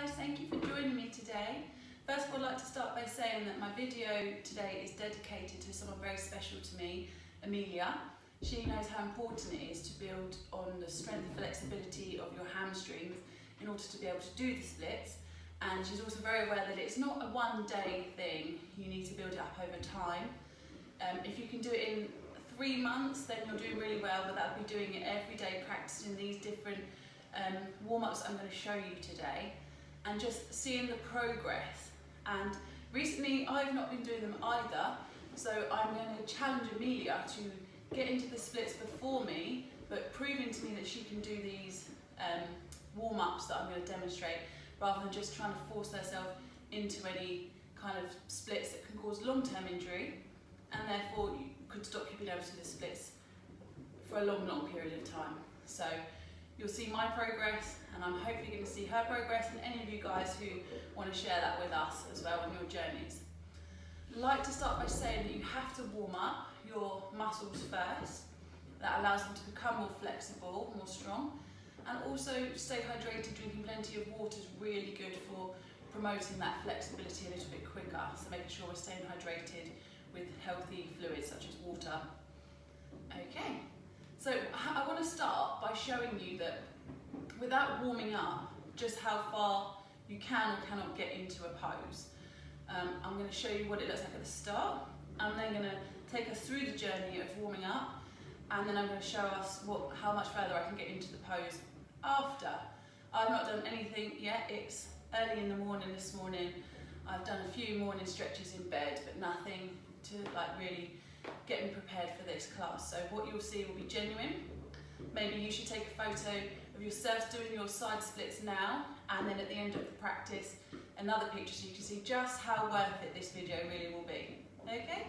guys, thank you for joining me today. First of all, I'd like to start by saying that my video today is dedicated to someone very special to me, Amelia. She knows how important it is to build on the strength and flexibility of your hamstrings in order to be able to do the splits. And she's also very aware that it's not a one-day thing, you need to build it up over time. If you can do it in 3 months, then you're doing really well, but that'll be doing it every day, practicing these different warm-ups I'm going to show you today, and just seeing the progress. And recently I've not been doing them either, so I'm going to challenge Amelia to get into the splits before me, but proving to me that she can do these warm-ups that I'm going to demonstrate, rather than just trying to force herself into any kind of splits that can cause long-term injury, and therefore you could stop you being able to do the splits for a long period of time. So you'll see my progress, and I'm hopefully going to see her progress, and any of you guys who want to share that with us as well on your journeys. I'd like to start by saying that you have to warm up your muscles first. That allows them to become more flexible, more strong, and also stay hydrated. Drinking plenty of water is really good for promoting that flexibility a little bit quicker, so making sure we're staying hydrated with healthy fluids such as water. Okay. So I want to start by showing you that without warming up, just how far you can or cannot get into a pose. I'm going to show you what it looks like at the start. I'm then going to take us through the journey of warming up, and then I'm going to show us how much further I can get into the pose after. I've not done anything yet. It's early in the morning this morning. I've done a few morning stretches in bed, but nothing to really get me prepared for this class. So what you'll see will be genuine. Maybe you should take a photo of yourself doing your side splits now, and then at the end of the practice another picture, so you can see just how worth it this video really will be. Okay?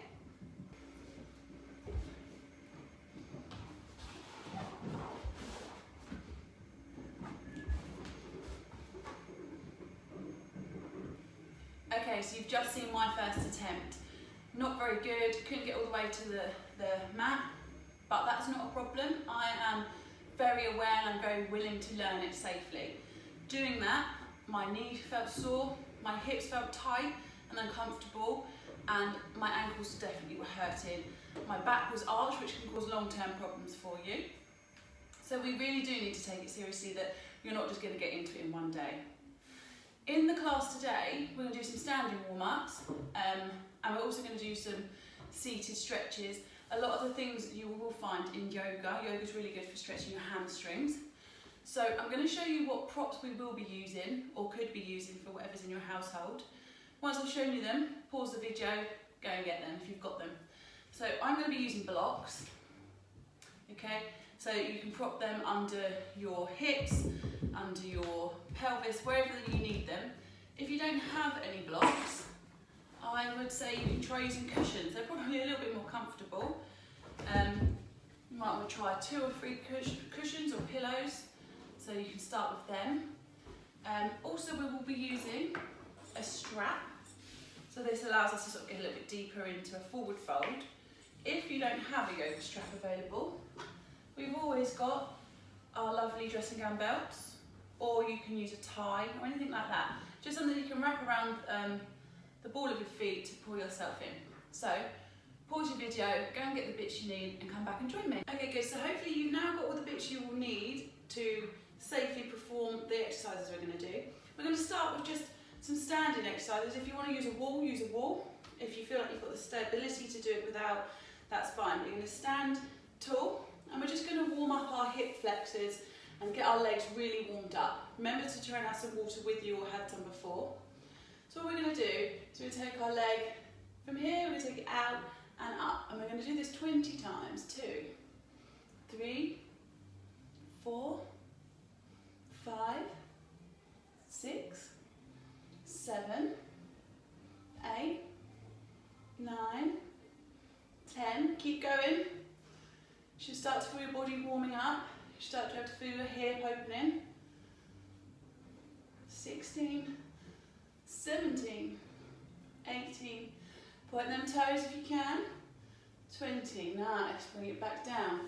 Okay, so you've just seen my first attempt. Not very good, couldn't get all the way to the mat, but that's not a problem. I am very aware and I'm very willing to learn it safely. Doing that, my knee felt sore, my hips felt tight and uncomfortable, and my ankles definitely were hurting. My back was arched, which can cause long-term problems for you. So we really do need to take it seriously that you're not just going to get into it in one day. In the class today, we're going to do some standing warm-ups, and we're also going to do some seated stretches. A lot of the things you will find in yoga. Yoga is really good for stretching your hamstrings. So I'm going to show you what props we will be using, or could be using, for whatever's in your household. Once I've shown you them, pause the video, go and get them if you've got them. So I'm going to be using blocks. Okay, so you can prop them under your hips, under your pelvis, wherever you need them. If you don't have any blocks, I would say you can try using cushions. They're probably a little bit more comfortable. You might want to try 2 or 3 cushions or pillows, so you can start with them. Also, we will be using a strap, so this allows us to sort of get a little bit deeper into a forward fold. If you don't have a yoga strap available, we've always got our lovely dressing gown belts, or you can use a tie or anything like that. Just something you can wrap around the ball of your feet to pull yourself in. So pause your video, go and get the bits you need, and come back and join me. Okay, good. So hopefully you've now got all the bits you will need to safely perform the exercises we're going to do. We're going to start with just some standing exercises. If you want to use a wall, use a wall. If you feel like you've got the stability to do it without, that's fine. But you're going to stand tall, and we're just going to warm up our hip flexors and get our legs really warmed up. Remember to try and have some water with you or had some before. So what we're going to do is we're going to take our leg from here, we're going to take it out and up, and we're going to do this 20 times. 2, 3, 4, 5, 6, 7, 8, 9, 10. Keep going. You should start to feel your body warming up. You should start to have to feel your hip opening. 16, 17, 18. Point them toes if you can. 20. Nice. Bring it back down.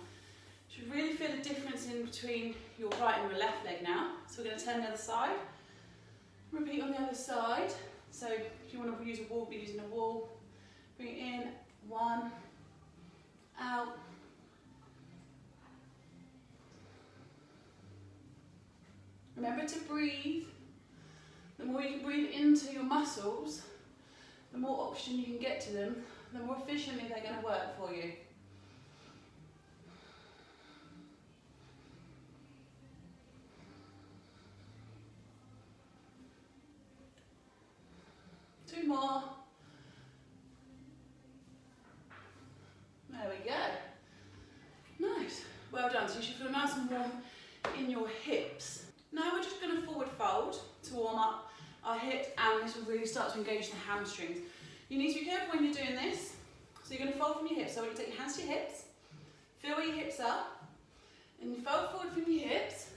You should really feel the difference in between your right and your left leg now. So we're going to turn the other side. Repeat on the other side. So if you want to use a wall, be using a wall. Bring it in, 1, out. Remember to breathe. The more you can breathe into your muscles, the more oxygen you can get to them, the more efficiently they're going to work for you. Two more. There we go. Nice. Well done. So you should feel nice and warm in your hips. Now we're just going to forward fold to warm up our hips, and this will really start to engage the hamstrings. You need to be careful when you're doing this. So you're going to fold from your hips. So when you take your hands to your hips, feel where your hips are, and you fold forward from your hips,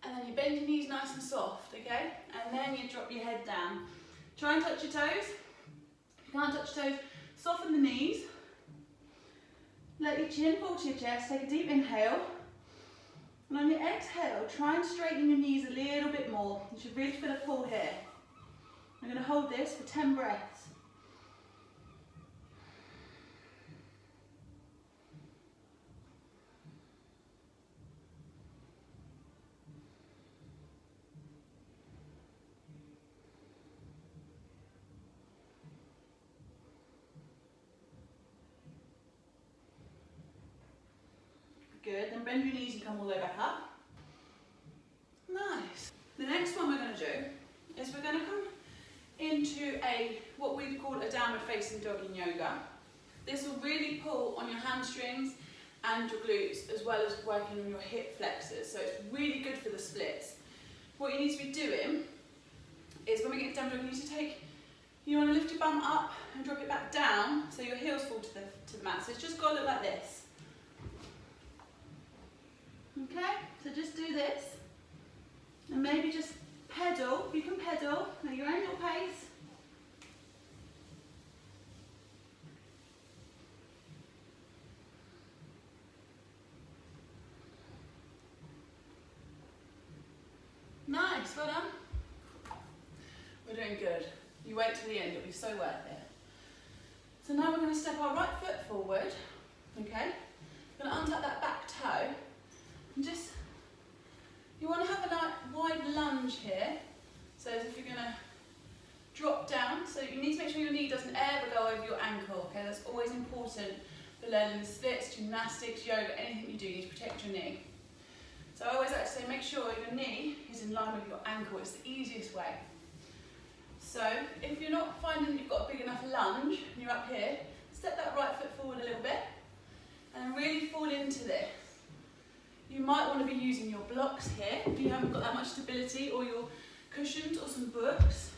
and then you bend your knees nice and soft, okay? And then you drop your head down. Try and touch your toes. If you can't touch your toes, soften the knees. Let your chin fall to your chest. Take a deep inhale. And on your exhale, try and straighten your knees a little bit more. You should really feel a pull here. I'm going to hold this for 10 breaths. Good, then bend your knees and come all the way back up. Nice. The next one we're going to do is we're going to come into what we call a downward facing dog in yoga. This will really pull on your hamstrings and your glutes, as well as working on your hip flexors, so it's really good for the splits. What you need to be doing is when we get down, you want to lift your bum up and drop it back down so your heels fall to the mat. So it's just got to look like this. Okay, so just do this, and maybe just pedal. You can pedal at your own pace. Nice, well done. We're doing good. You wait till the end, it'll be so worth it. So now we're going to step our right foot forward, okay? We're going to untap that back toe. And you want to have a wide lunge here, so as if you're going to drop down, so you need to make sure your knee doesn't ever go over your ankle, okay? That's always important for learning the splits, gymnastics, yoga, anything you do, you need to protect your knee. So I always like to say, make sure your knee is in line with your ankle. It's the easiest way. So if you're not finding you've got a big enough lunge, and you're up here, step that right foot forward a little bit, and really fall into this. You might want to be using your blocks here if you haven't got that much stability, or your cushions or some books.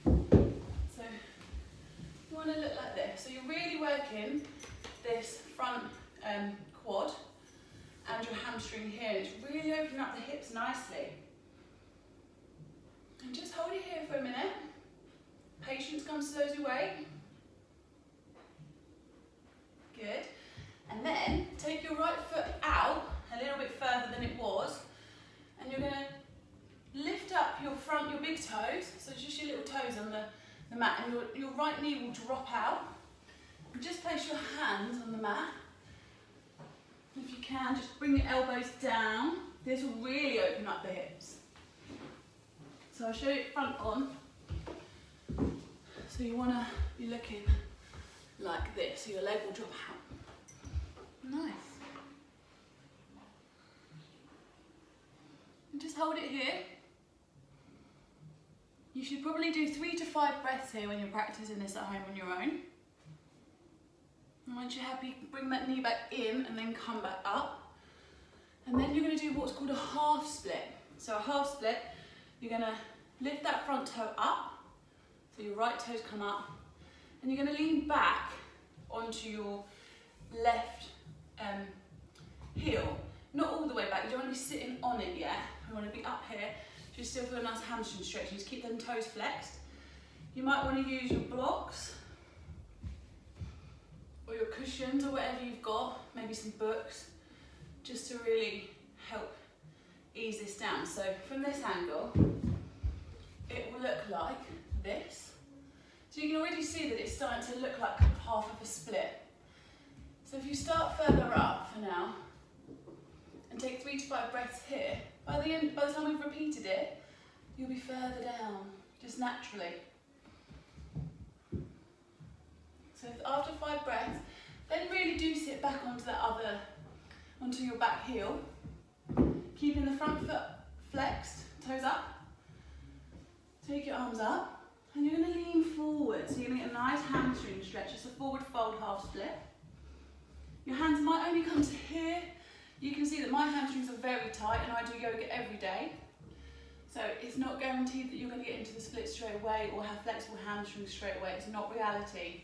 So you want to look like this. So you're really working this front quad and your hamstring here. It's really opening up the hips nicely. And just hold it here for a minute. Patience comes to those who wait. Good. And then take your right foot out a little bit further than it was, and you're going to lift up your big toes, so just your little toes on the mat, and your right knee will drop out. And just place your hands on the mat. If you can, just bring your elbows down. This will really open up the hips. So I'll show you it front on. So you want to be looking like this, so your leg will drop out. Nice. And just hold it here. You should probably do 3 to 5 breaths here when you're practicing this at home on your own. And once you're happy, bring that knee back in and then come back up. And then you're going to do what's called a half split. So a half split, you're going to lift that front toe up, so your right toes come up, and you're going to lean back onto your left heel. Not all the way back, you don't want to be sitting on it yet. You want to be up here, so you still feel a nice hamstring stretch. You just keep them toes flexed. You might want to use your blocks, or your cushions, or whatever you've got, maybe some books, just to really help ease this down. So from this angle, it starting to look like half of a split. So if you start further up for now, and take 3 to 5 breaths here, by the time we've repeated it, you'll be further down, just naturally. So after 5 breaths, then really do sit back onto your back heel, keeping the front foot flexed, toes up. Take your arms up, and you're going to lean forward. So you're going to get a nice hamstring stretch. It's a forward fold half split. Your hands might only come to here. You can see that my hamstrings are very tight, and I do yoga every day. So it's not guaranteed that you're going to get into the split straight away or have flexible hamstrings straight away. It's not reality.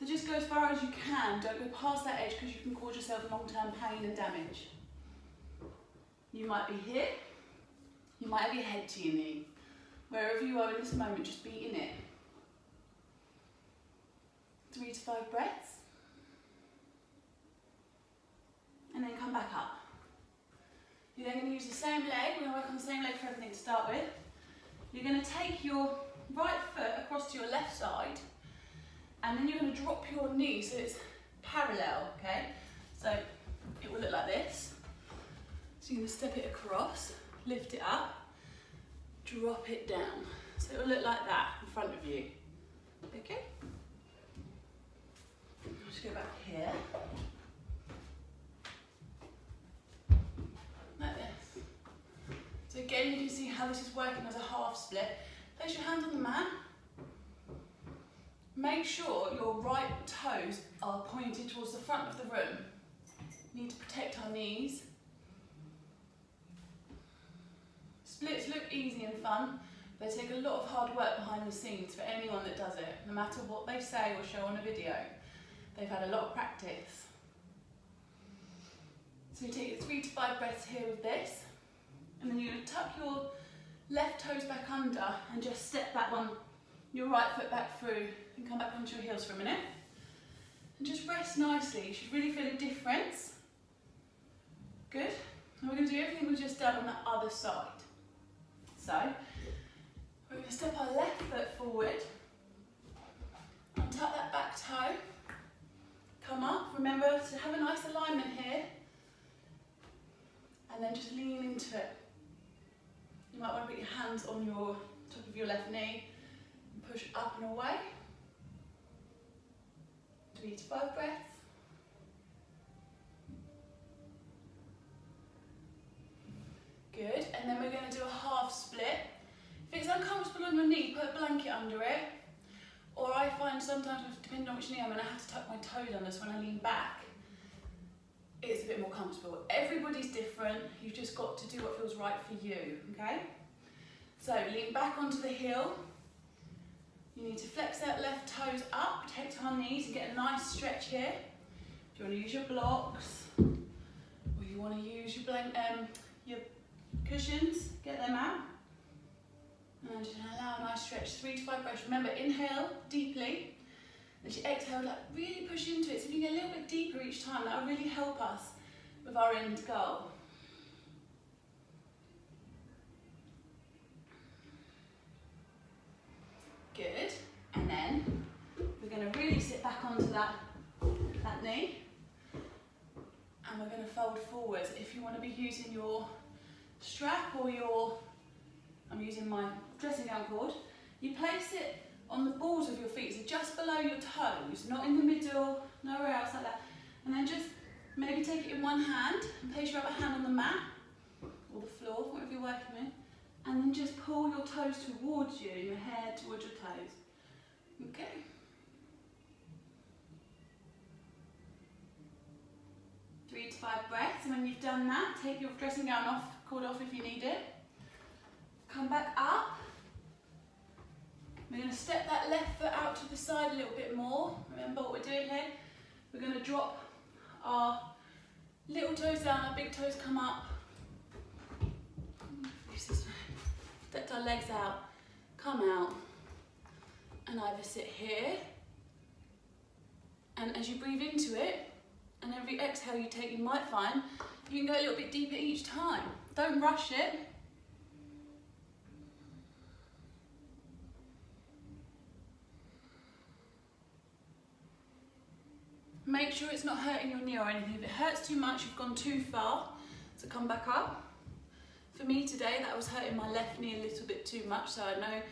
So just go as far as you can. Don't go past that edge because you can cause yourself long-term pain and damage. You might be here. You might have your head to your knee. Wherever you are in this moment, just be in it. 3 to 5 breaths. And then come back up. You're then going to use the same leg. We're going to work on the same leg for everything to start with. You're going to take your right foot across to your left side, and then you're going to drop your knee so it's parallel, okay? So it will look like this. So you're going to step it across, lift it up, drop it down. So it will look like that in front of you, okay? I'll just go back here. Like this. So again, you can see how this is working as a half split. Place your hands on the mat. Make sure your right toes are pointed towards the front of the room. We need to protect our knees. Splits look easy and fun. They take a lot of hard work behind the scenes for anyone that does it. No matter what they say or show on a video, they've had a lot of practice. So you take your 3 to 5 breaths here with this, and then you're going to tuck your left toes back under and just step that one, your right foot back through, and come back onto your heels for a minute. And just rest nicely. You should really feel a difference. Good. And we're going to do everything we've just done on the other side. So, we're going to step our left foot forward, untuck that back toe, come up. Remember to have a nice alignment here. And then just lean into it. You might want to put your hands on your top of your left knee and push up and away. 3 to 5 breaths. Good, and then we're going to do a half split. If it's uncomfortable on your knee, put a blanket under it. Or I find sometimes, depending on which knee I'm in, I have to tuck my toes under, so when I lean back, it's a bit more comfortable. Everybody's different. You've just got to do what feels right for you, okay? So lean back onto the heel. You need to flex that left toes up, protect our knees and get a nice stretch here. If you want to use your blocks, or you want to use your cushions, get them out. And just allow a nice stretch, 3 to 5 breaths. Remember, inhale deeply. As you exhale, like really push into it. So if you get a little bit deeper each time, that will really help us with our end goal. Good. And then we're going to really sit back onto that knee. And we're going to fold forward. If you want to be using your strap or I'm using my dressing gown cord, you place it on the balls of your feet, so just below your toes, not in the middle, nowhere else like that. And then just maybe take it in one hand and place your other hand on the mat or the floor, whatever you're working with, and then just pull your toes towards you, your head towards your toes. Okay. Three to 5 breaths, and when you've done that, take your dressing gown cord off if you need it. Come back up. We're going to step that left foot out to the side a little bit more. Remember what we're doing here? We're going to drop our little toes down, our big toes come up. Step our legs out, come out, and either sit here, and as you breathe into it, and every exhale you take, you might find you can go a little bit deeper each time. Don't rush it. Make sure it's not hurting your knee or anything. If it hurts too much, you've gone too far, so come back up. For me today, that was hurting my left knee a little bit too much, so I know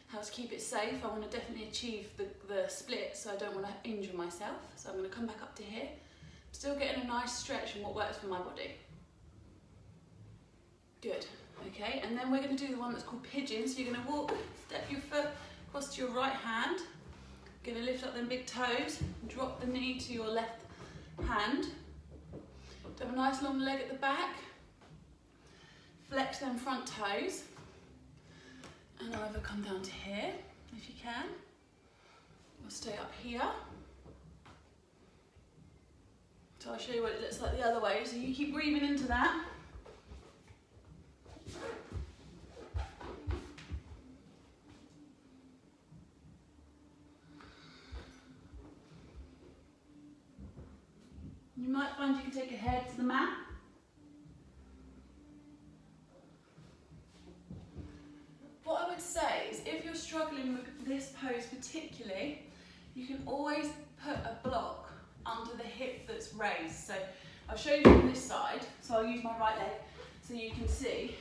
how to keep it safe. I want to definitely achieve the split, so I don't want to injure myself. So I'm going to come back up to here. Still getting a nice stretch and what works for my body. Good. Okay, and then we're going to do the one that's called pigeon. So you're going to walk, step your foot across to your right hand. Going to lift up them big toes, drop the knee to your left hand. Do have a nice long leg at the back. Flex them front toes. And either come down to here, if you can. Or stay up here. So I'll show you what it looks like the other way. So you keep breathing into that. You might find you can take your head to the mat. What I would say is if you're struggling with this pose particularly, you can always put a block under the hip that's raised. So I'll show you from this side, so I'll use my right leg so you can see.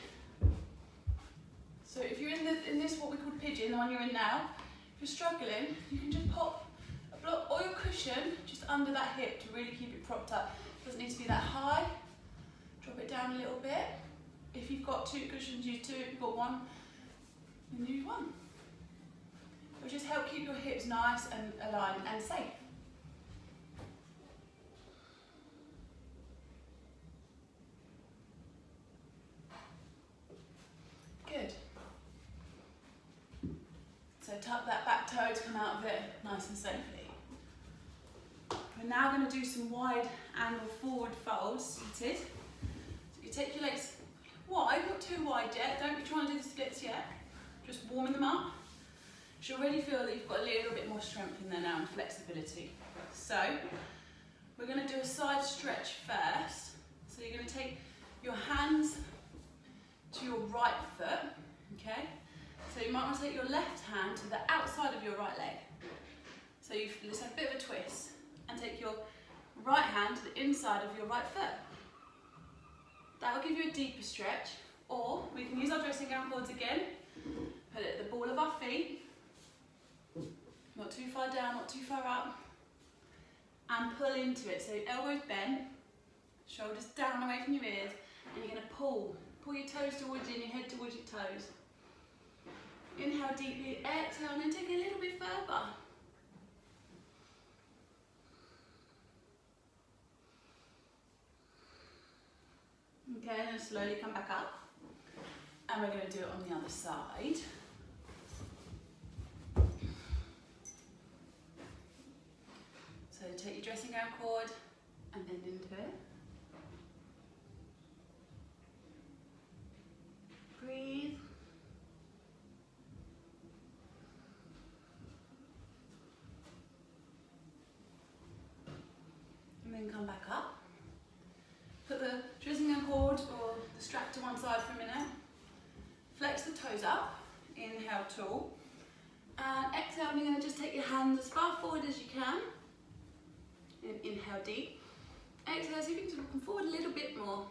So if you're in this what we call pigeon, the one you're in now, if you're struggling, you can just pop a block or your cushion just under that hip to really keep it propped up. It doesn't need to be that high. Drop it down a little bit. If you've got two cushions, use two. If you've got one, then use one. It will just help keep your hips nice and aligned and safe. Good. So tuck that back toe to come out of it nice and safely. We're now going to do some wide angle forward folds, seated. So you take your legs wide, not too wide yet, don't be trying to do the splits yet. Just warming them up. You should already feel that you've got a little bit more strength in there now and flexibility. So we're going to do a side stretch first. So you're going to take your hands to your right foot, okay? So you might want to take your left hand to the outside of your right leg. So you just have a bit of a twist and take your right hand to the inside of your right foot. That will give you a deeper stretch, or we can use our dressing gown cords again, put it at the ball of our feet, not too far down, not too far up, and pull into it. So elbows bent, shoulders down away from your ears, and you're going to pull your toes towards you and your head towards your toes. Inhale deeply, exhale, and then take it a little bit further. Okay, and then slowly come back up. And we're going to do it on the other side. So take your dressing gown cord and bend into it. Breathe. And then come back up. Put the dressing gown cord or the strap to one side for a minute. Flex the toes up. Inhale, tall. And exhale, you're going to just take your hands as far forward as you can. And inhale deep. Exhale, see if you can come forward a little bit more.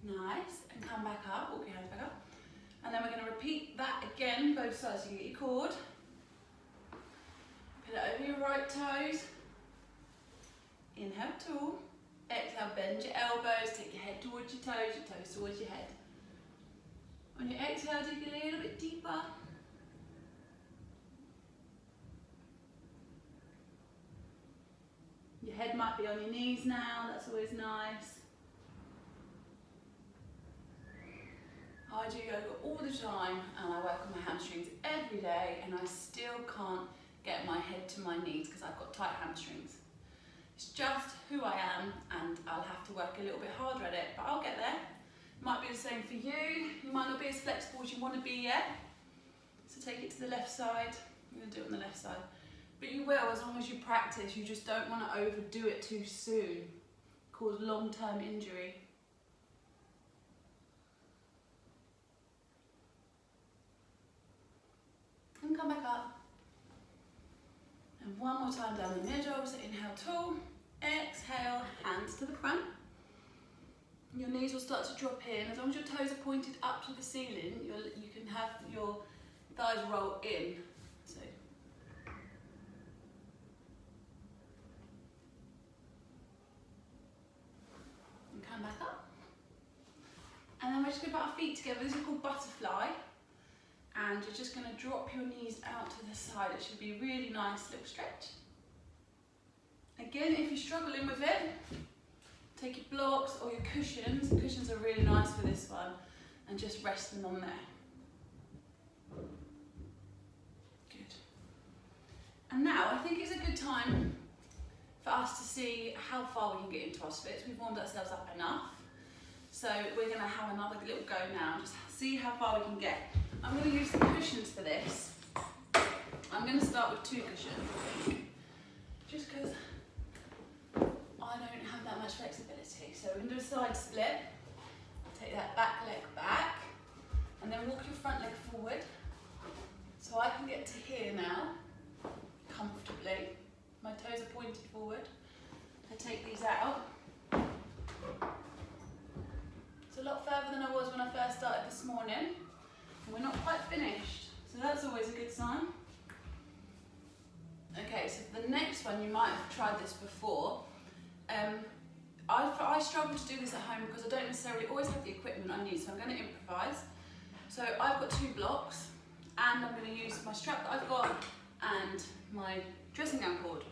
Nice, and come back up, walk your hands back up. And then we're going to repeat that again, both sides. So you get your cord, put it over your right toes, inhale tall, exhale bend your elbows, take your head towards your toes towards your head. On your exhale, dig a little bit deeper. Your head might be on your knees now, that's always nice. I do yoga all the time and I work on my hamstrings every day and I still can't get my head to my knees because I've got tight hamstrings. It's just who I am and I'll have to work a little bit harder at it, but I'll get there. It might be the same for you. You might not be as flexible as you want to be yet. So take it to the left side. I'm going to do it on the left side. But you will as long as you practice. You just don't want to overdo it too soon. Cause long-term injury. and come back up. And one more time down the middle, so inhale tall, exhale, hands to the front. Your knees will start to drop in. As long as your toes are pointed up to the ceiling, you can have your thighs roll in. So, and come back up. And then we're just going to put our feet together. This is called butterfly. And you're just going to drop your knees out to the side. It should be a really nice little stretch. Again, if you're struggling with it, take your blocks or your cushions. The cushions are really nice for this one. And just rest them on there. Good. And now I think it's a good time for us to see how far we can get into our splits. We've warmed ourselves up enough. So we're going to have another little go now. Just see how far we can get. I'm going to use the cushions for this. I'm going to start with 2 cushions. Just because I don't have that much flexibility. So we're going to do a side split. Take that back leg back. And then walk your front leg forward. So I can get to here now, comfortably. My toes are pointed forward. I take these out. It's a lot further than I was when I first started this morning. And we're not quite finished, so that's always a good sign. Okay, so for the next one, you might have tried this before. I struggle to do this at home because I don't necessarily always have the equipment I need, so I'm going to improvise. So I've got 2 blocks, and I'm going to use my strap that I've got and my dressing gown cord.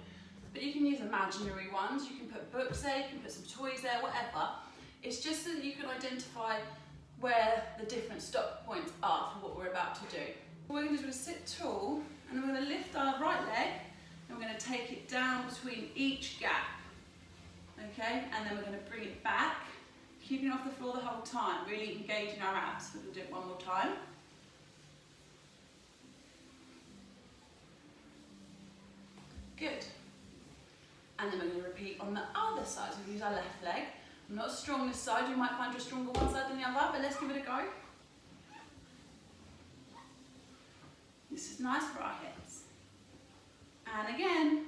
But you can use imaginary ones, you can put books there, you can put some toys there, whatever. It's just so that you can identify where the different stop points are for what we're about to do. What we're going to do is sit tall, and we're going to lift our right leg, and we're going to take it down between each gap. Okay, and then we're going to bring it back, keeping it off the floor the whole time, really engaging our abs. We'll do it one more time. Good. And then we're going to repeat on the other side. So we use our left leg. I'm not as strong this side, you might find you're stronger one side than the other, but let's give it a go. This is nice for our hips. And again.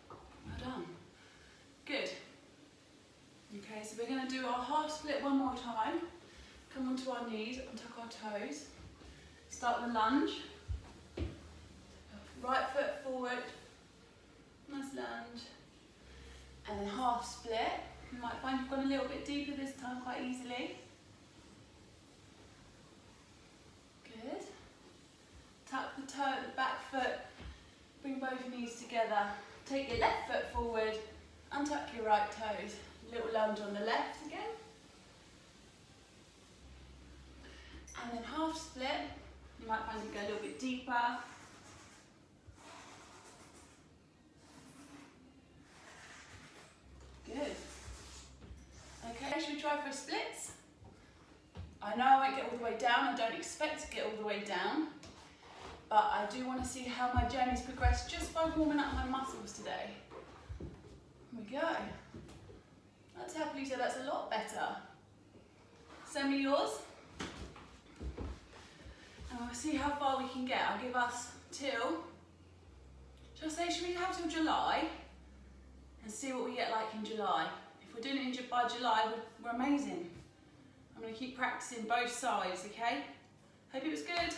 Well done. Good. Okay, so we're going to do our half split one more time. Come onto our knees, untuck our toes. Start the lunge. Right foot forward, nice lunge, and then half split. You might find you've gone a little bit deeper this time quite easily. Good. Tuck the toe at the back foot, bring both knees together. Take your left foot forward, untuck your right toes. Little lunge on the left again. And then half split. You might find you go a little bit deeper. Good. Okay, should we try for splits? I know I won't get all the way down, I don't expect to get all the way down, but I do want to see how my journey's progressed just by warming up my muscles today. Here we go. Let's happily say that's a lot better. Send me yours. And we'll see how far we can get. I'll give us till, should we have till July? And see what we get like in July. If we're doing it by July, we're amazing. I'm going to keep practicing both sides, okay? Hope it was good.